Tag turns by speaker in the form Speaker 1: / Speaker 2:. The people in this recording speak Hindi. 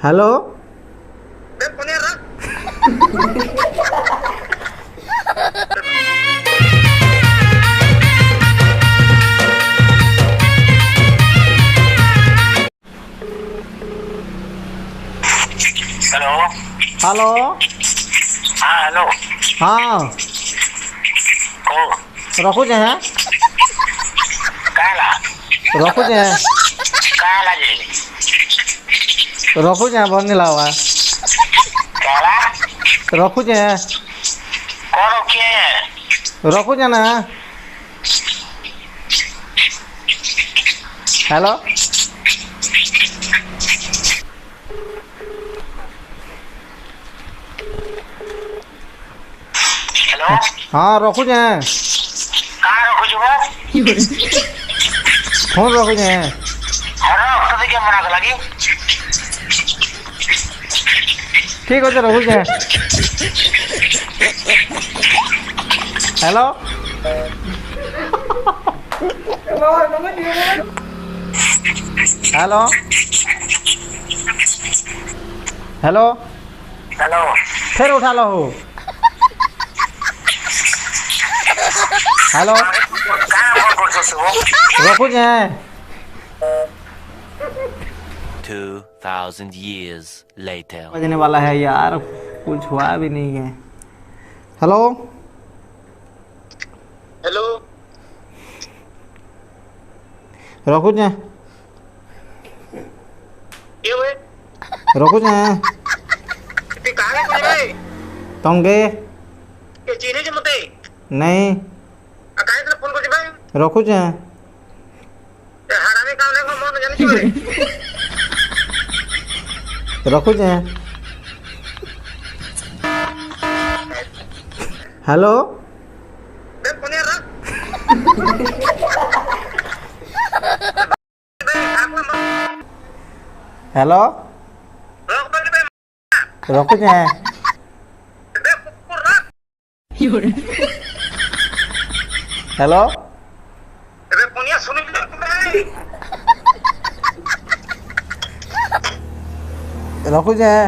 Speaker 1: Hello
Speaker 2: hello.
Speaker 1: हेलो
Speaker 2: हाँ हेलो।
Speaker 1: हाँ
Speaker 2: को
Speaker 1: रखुचे हैं
Speaker 2: काला
Speaker 1: रखुचे हैं
Speaker 2: काला जी
Speaker 1: रखुचे हैं बनिला हुआ है
Speaker 2: काला
Speaker 1: रखुचे हैं
Speaker 2: कौन के
Speaker 1: रखुचे ना हेलो
Speaker 2: हेलो
Speaker 1: हाँ रखुचे हैं
Speaker 2: कहाँ रखो जो
Speaker 1: फोन रखुचे हैं
Speaker 2: हरो कभी क्या मना कर लगी
Speaker 1: ठीक है रखुचे हैं हेलो हेलो हेलो
Speaker 2: हेलो
Speaker 1: फिर उठा लो हेलो
Speaker 2: कहाँ फोन करते हो
Speaker 1: रखुचे हैं
Speaker 3: 2,000 years later.
Speaker 1: बजने वाला है यार कुछ हुआ भी नहीं है हेलो
Speaker 2: हेलो
Speaker 1: रखुचे हैं
Speaker 2: ये हुए
Speaker 1: रखुचे हैं
Speaker 2: ते कहाँ कुछ नहीं
Speaker 1: तंगे
Speaker 2: ये चीनी जी मुते
Speaker 1: नहीं
Speaker 2: अकाई तेरे फोन करते भाई
Speaker 1: रखुचे हैं
Speaker 2: ये हरामी काम नहीं को मन जाने क्यों
Speaker 1: रखुचे हैं हेलो
Speaker 2: बे फोन यार
Speaker 1: हेलो
Speaker 2: रख बे बे
Speaker 1: रखुचे हैं
Speaker 2: बे कुकुर रख
Speaker 1: हेलो
Speaker 2: बे फोन यार सुन ले
Speaker 1: रखुचे हैं